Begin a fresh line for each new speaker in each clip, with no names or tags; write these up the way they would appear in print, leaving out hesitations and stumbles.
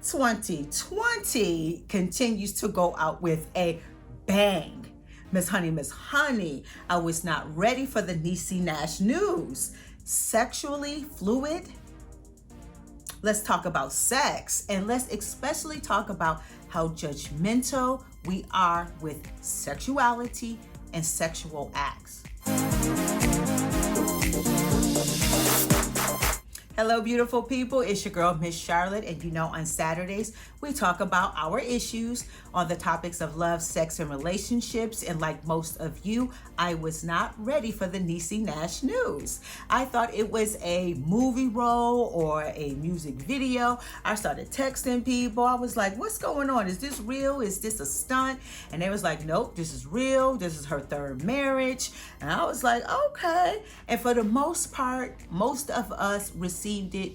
2020 continues to go out with a bang. Miss Honey, I was not ready for the Niecy Nash news. Sexually fluid? Let's talk about sex, and let's especially talk about how judgmental we are with sexuality and sexual acts. Hello, beautiful people. It's your girl, Miss Charlotte, and you know on Saturdays, we talk about our issues on the topics of love, sex, and relationships. And like most of you, I was not ready for the Niecy Nash news. I thought it was a movie role or a music video. I started texting people. I was like, what's going on? Is this real? Is this a stunt? And they was like, nope, this is real. This is her third marriage. And I was like, okay. And for the most part, most of us received it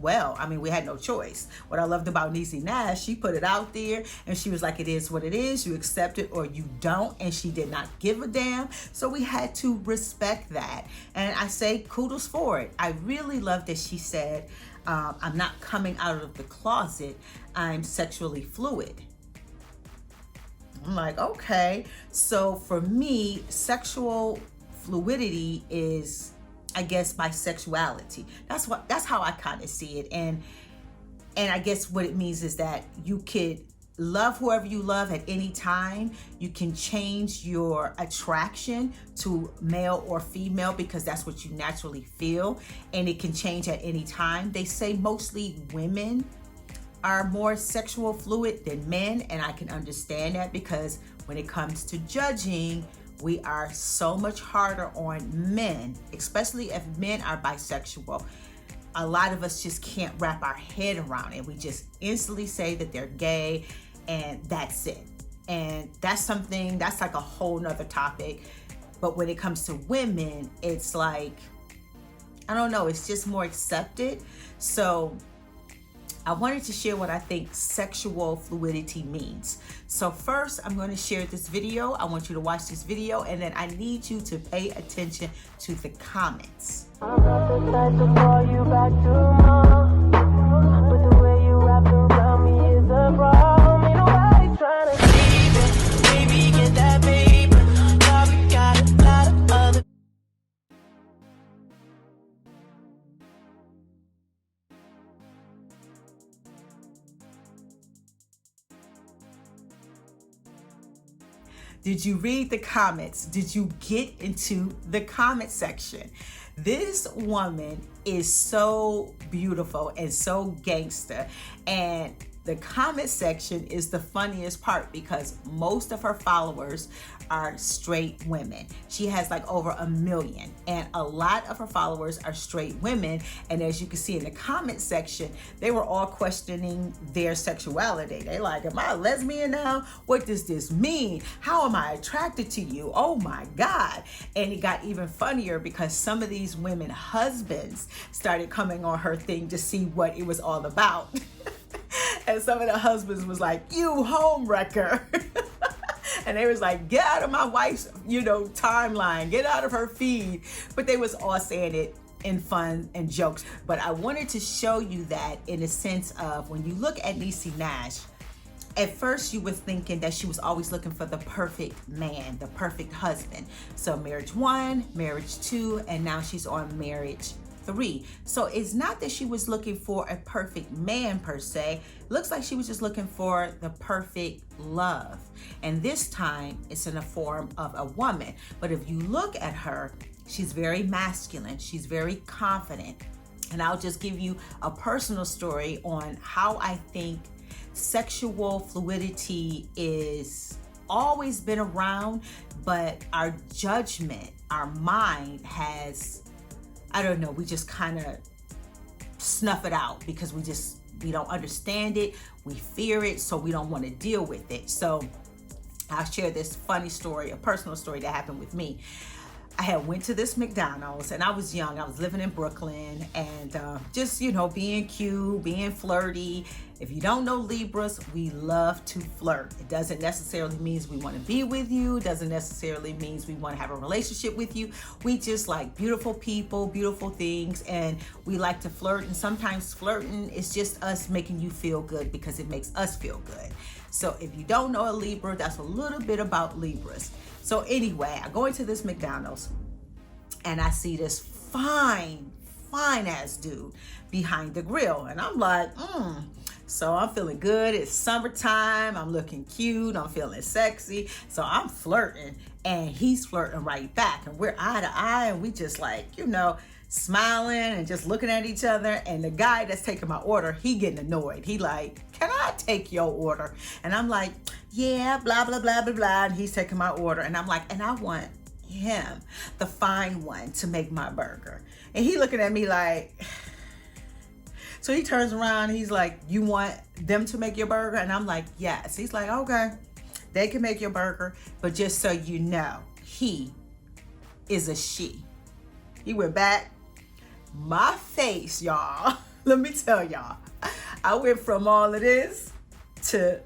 well. I mean, we had no choice. What I loved about Niecy Nash, she put it out there and she was like, it is what it is. You accept it or you don't. And she did not give a damn. So we had to respect that. And I say kudos for it. I really love that she said, I'm not coming out of the closet. I'm sexually fluid. I'm like, okay. So for me, sexual fluidity is, I guess, bisexuality. That's how I kind of see it. And I guess what it means is that you could love whoever you love at any time. You can change your attraction to male or female because that's what you naturally feel, and it can change at any time. They say mostly women are more sexual fluid than men, and I can understand that because when it comes to judging, we are so much harder on men, especially if men are bisexual. A lot of us just can't wrap our head around it. We just instantly say that they're gay and that's it. And that's like a whole nother topic. But when it comes to women, it's like, I don't know, it's just more accepted. So I wanted to share what I think sexual fluidity means. So first, I'm going to share this video. I want you to watch this video, and then I need you to pay attention to the comments. I'm not the type to call you back tomorrow, but the way you wrap around me is a problem. Ain't nobody trying to keep it. Baby, get that paper. Probably got a lot of other. Did you read the comments? Did you get into the comment section? This woman is so beautiful and so gangsta, and the comment section is the funniest part because most of her followers are straight women. She has like over 1 million, and a lot of her followers are straight women. And as you can see in the comment section, they were all questioning their sexuality. They like, am I a lesbian now? What does this mean? How am I attracted to you? Oh my God. And it got even funnier because some of these women husbands started coming on her thing to see what it was all about. And some of the husbands was like, you home wrecker. And they was like, get out of my wife's, timeline, get out of her feed. But they was all saying it in fun and jokes. But I wanted to show you that in a sense of when you look at Niecy Nash, at first you were thinking that she was always looking for the perfect man, the perfect husband. So marriage 1, marriage 2, and now she's on marriage 3. So it's not that she was looking for a perfect man per se. Looks like she was just looking for the perfect love. And this time it's in the form of a woman. But if you look at her, she's very masculine. She's very confident. And I'll just give you a personal story on how I think sexual fluidity is always been around, but our judgment, our mind has, I don't know, we just kind of snuff it out because we don't understand it, we fear it, so we don't want to deal with it. So I'll share this funny story, a personal story that happened with me. I had went to this McDonald's, and I was young. I was living in Brooklyn, and just, you know, being cute, being flirty. If you don't know Libras, we love to flirt. It doesn't necessarily mean we want to be with you. It doesn't necessarily mean we want to have a relationship with you. We just like beautiful people, beautiful things, and we like to flirt. And sometimes flirting is just us making you feel good because it makes us feel good. So if you don't know a Libra, that's a little bit about Libras. So anyway, I go into this McDonald's and I see this fine ass dude behind the grill. And I'm like, So I'm feeling good. It's summertime. I'm looking cute. I'm feeling sexy. So I'm flirting and he's flirting right back. And we're eye to eye and we just like, you know, smiling and just looking at each other. And the guy that's taking my order, he getting annoyed. He like, can I take your order? And I'm like, yeah, blah, blah, blah, blah, blah. And he's taking my order. And I'm like, and I want him, the fine one, to make my burger. And he looking at me like, so he turns around, he's like, you want them to make your burger? And I'm like, yes. He's like, okay, they can make your burger, but just so you know, he is a she. He went back. My face, y'all, let me tell y'all, I went from all of this to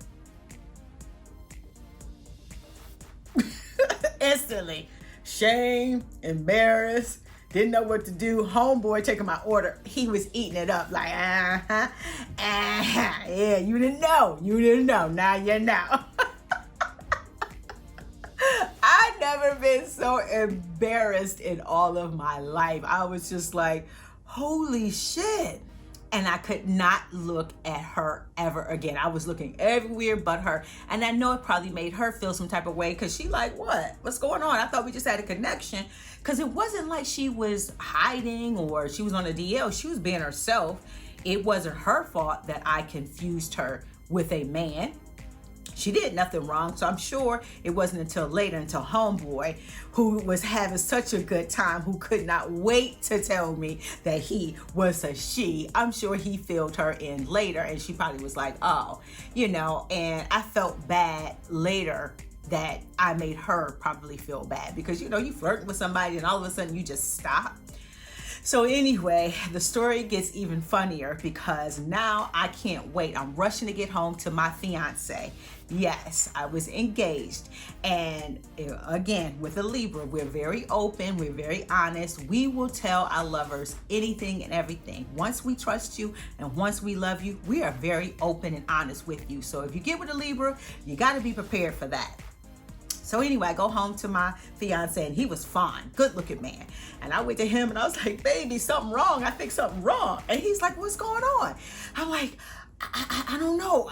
instantly shame, embarrassed, didn't know what to do. Homeboy taking my order, he was eating it up like, yeah, you didn't know, now you know. I've never been so embarrassed in all of my life. I was just like, holy shit. And I could not look at her ever again. I was looking everywhere but her. And I know it probably made her feel some type of way because she like, what's going on? I thought we just had a connection. Because it wasn't like she was hiding or she was on a DL. She was being herself. It wasn't her fault that I confused her with a man. She did nothing wrong, so I'm sure it wasn't until later, until homeboy, who was having such a good time, who could not wait to tell me that he was a she. I'm sure he filled her in later, and she probably was like, oh, you know, and I felt bad later that I made her probably feel bad because, you know, you flirting with somebody and all of a sudden you just stop. So anyway, the story gets even funnier because now I can't wait. I'm rushing to get home to my fiance. Yes, I was engaged. And again, with a Libra, we're very open. We're very honest. We will tell our lovers anything and everything. Once we trust you and once we love you, we are very open and honest with you. So if you get with a Libra, you got to be prepared for that. So anyway, I go home to my fiance and he was fine, good looking man. And I went to him and I was like, baby, something wrong. I think something wrong. And he's like, what's going on? I'm like, I don't know.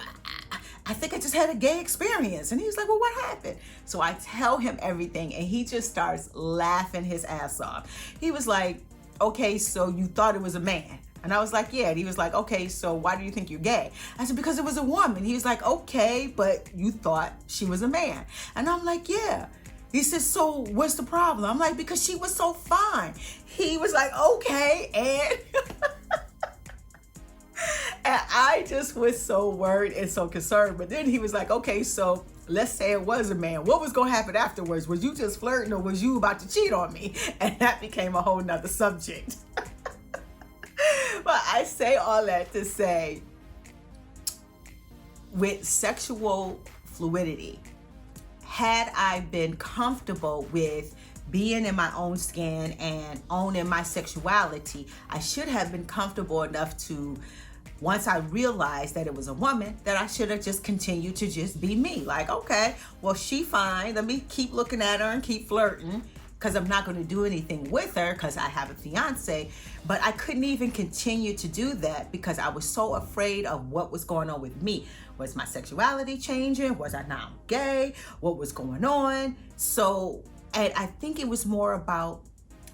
I think I just had a gay experience. And he was like, well, what happened? So I tell him everything and he just starts laughing his ass off. He was like, okay, so you thought it was a man? And I was like, yeah. And he was like, okay, so why do you think you're gay? I said, because it was a woman. He was like, okay, but you thought she was a man. And I'm like, yeah. He said, so what's the problem? I'm like, because she was so fine. He was like, okay. And and I just was so worried and so concerned. But then he was like, okay, so let's say it was a man. What was going to happen afterwards? Was you just flirting or was you about to cheat on me? And that became a whole nother subject. But I say all that to say, with sexual fluidity, had I been comfortable with being in my own skin and owning my sexuality, I should have been comfortable enough to, once I realized that it was a woman, that I should have just continued to just be me. Like, okay, well, she fine. Let me keep looking at her and keep flirting, because I'm not going to do anything with her because I have a fiance. But I couldn't even continue to do that because I was so afraid of what was going on with me. Was my sexuality changing? Was I now gay? What was going on? So, and I think it was more about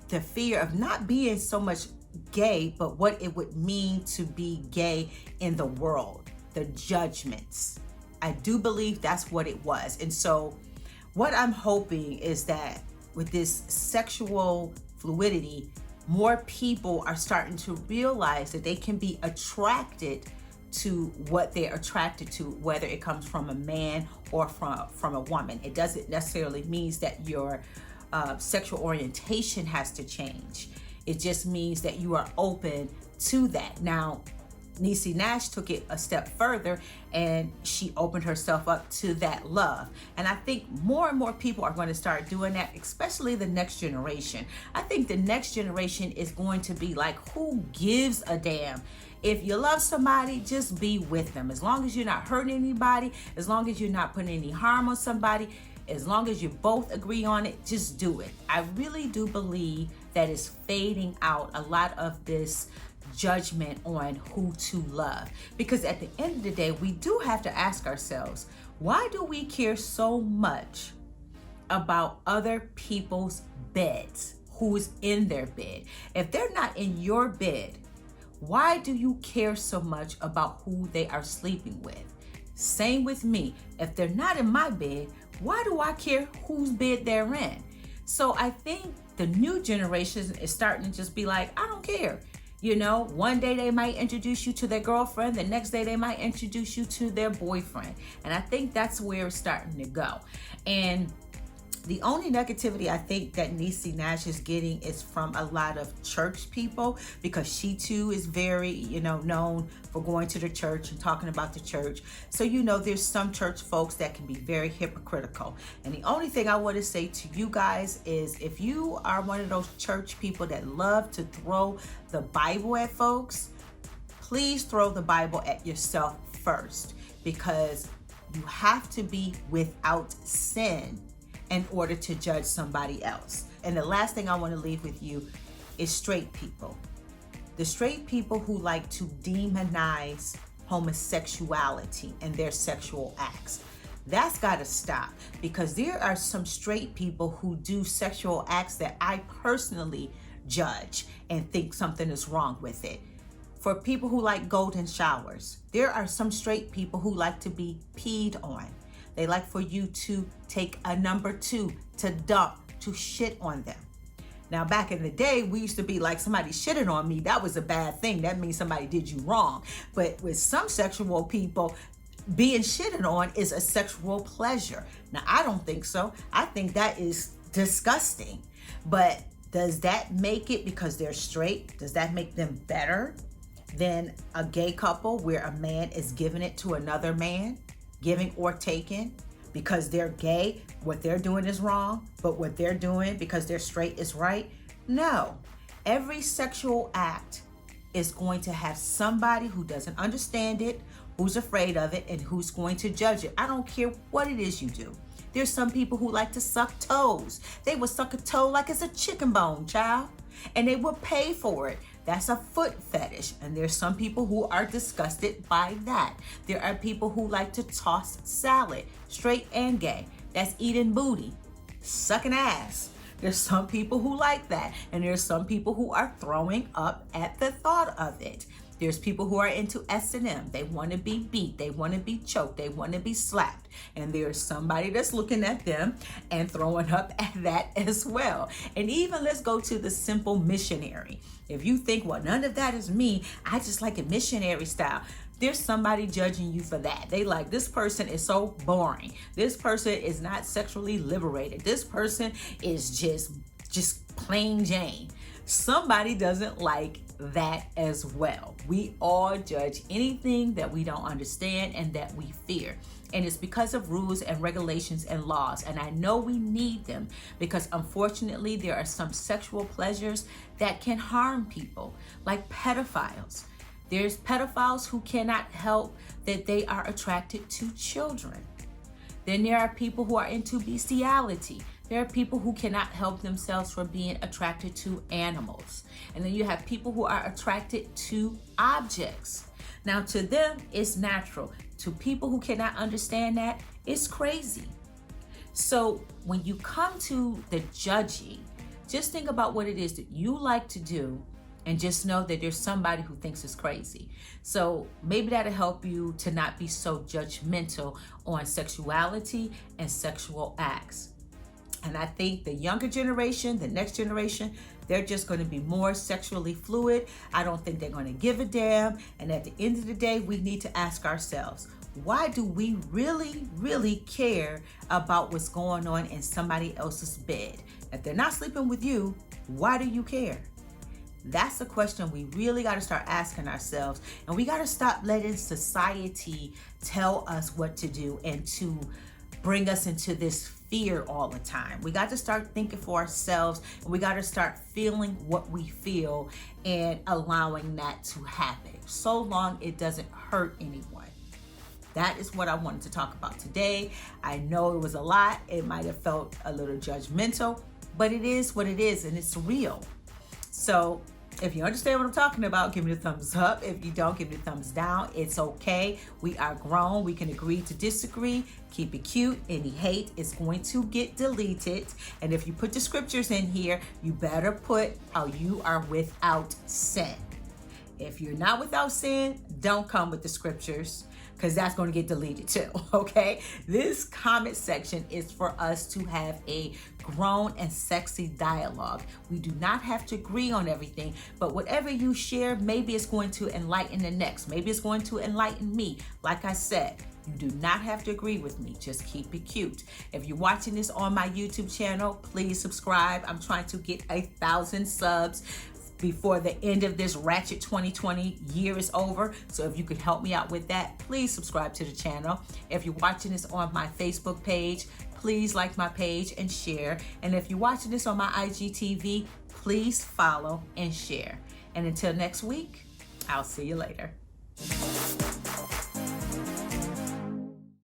the fear of not being so much gay, but what it would mean to be gay in the world, the judgments. I do believe that's what it was. And so what I'm hoping is that with this sexual fluidity, more people are starting to realize that they can be attracted to what they're attracted to, whether it comes from a man or from a woman. It doesn't necessarily mean that you're sexual orientation has to change. It just means that you are open to that. Now, Niecy Nash took it a step further and she opened herself up to that love. And I think more and more people are going to start doing that, especially the next generation. I think the next generation is going to be like, who gives a damn? If you love somebody, just be with them. As long as you're not hurting anybody, as long as you're not putting any harm on somebody, as long as you both agree on it, just do it. I really do believe that it's fading out a lot of this judgment on who to love, because at the end of the day, we do have to ask ourselves, why do we care so much about other people's beds, who's in their bed? If they're not in your bed, why do you care so much about who they are sleeping with? Same with me. If they're not in my bed, why do I care whose bed they're in? So I think the new generation is starting to just be like, I don't care. You know, one day they might introduce you to their girlfriend, the next day they might introduce you to their boyfriend. And I think that's where it's starting to go. And the only negativity I think that Niecy Nash is getting is from a lot of church people, because she too is very, known for going to the church and talking about the church. So, there's some church folks that can be very hypocritical. And the only thing I want to say to you guys is, if you are one of those church people that love to throw the Bible at folks, please throw the Bible at yourself first, because you have to be without sin in order to judge somebody else. And the last thing I want to leave with you is straight people. The straight people who like to demonize homosexuality and their sexual acts. That's got to stop, because there are some straight people who do sexual acts that I personally judge and think something is wrong with it. For people who like golden showers, there are some straight people who like to be peed on. They like for you to take a number 2, to dump, to shit on them. Now, back in the day, we used to be like, somebody shitted on me, that was a bad thing. That means somebody did you wrong. But with some sexual people, being shitted on is a sexual pleasure. Now, I don't think so. I think that is disgusting. But does that make it, because they're straight, does that make them better than a gay couple where a man is giving it to another man? Giving or taking? Because they're gay, what they're doing is wrong, but what they're doing because they're straight is right? No. Every sexual act is going to have somebody who doesn't understand it, who's afraid of it, and who's going to judge it. I don't care what it is you do. There's some people who like to suck toes. They will suck a toe like it's a chicken bone, child, and they will pay for it. That's a foot fetish. And there's some people who are disgusted by that. There are people who like to toss salad, straight and gay. That's eating booty, sucking ass. There's some people who like that. And there's some people who are throwing up at the thought of it. There's people who are into S&M. They want to be beat. They want to be choked. They want to be slapped. And there's somebody that's looking at them and throwing up at that as well. And even let's go to the simple missionary. If you think, well, none of that is me, I just like it missionary style. There's somebody judging you for that. They like, this person is so boring. This person is not sexually liberated. This person is just plain Jane. Somebody doesn't like that as well. We all judge anything that we don't understand and that we fear. And it's because of rules and regulations and laws. And I know we need them, because unfortunately there are some sexual pleasures that can harm people, like pedophiles. There's pedophiles who cannot help that they are attracted to children. Then there are people who are into bestiality. There are people who cannot help themselves from being attracted to animals. And then you have people who are attracted to objects. Now, to them, it's natural. To people who cannot understand that, it's crazy. So when you come to the judging, just think about what it is that you like to do, and just know that there's somebody who thinks it's crazy. So maybe that'll help you to not be so judgmental on sexuality and sexual acts. And I think the younger generation, the next generation, They're just going to be more sexually fluid. I don't think they're going to give a damn. And at the end of the day, we need to ask ourselves, why do we really care about what's going on in somebody else's bed? If they're not sleeping with you, why do you care? That's the question we really got to start asking ourselves. And we got to stop letting society tell us what to do and to bring us into this fear all the time. We got to start thinking for ourselves, and we got to start feeling what we feel and allowing that to happen, so long it doesn't hurt anyone. That is what I wanted to talk about today. I know it was a lot. It might have felt a little judgmental, but it is what it is, and it's real. So if you understand what I'm talking about, give me the thumbs up. If you don't, give me the thumbs down. It's okay. We are grown. We can agree to disagree. Keep it cute. Any hate is going to get deleted. And if you put the scriptures in here, you better put how you are without sin. If you're not without sin, don't come with the scriptures, because that's going to get deleted too, okay? This comment section is for us to have a grown and sexy dialogue. We do not have to agree on everything, but whatever you share, maybe it's going to enlighten the next. Maybe it's going to enlighten me. Like I said, you do not have to agree with me. Just keep it cute. If you're watching this on my YouTube channel, please subscribe. I'm trying to get 1,000 subs before the end of this ratchet 2020 year is over. So if you could help me out with that, please subscribe to the channel. If you're watching this on my Facebook page, please like my page and share. And if you're watching this on my IGTV, please follow and share. And until next week, I'll see you later.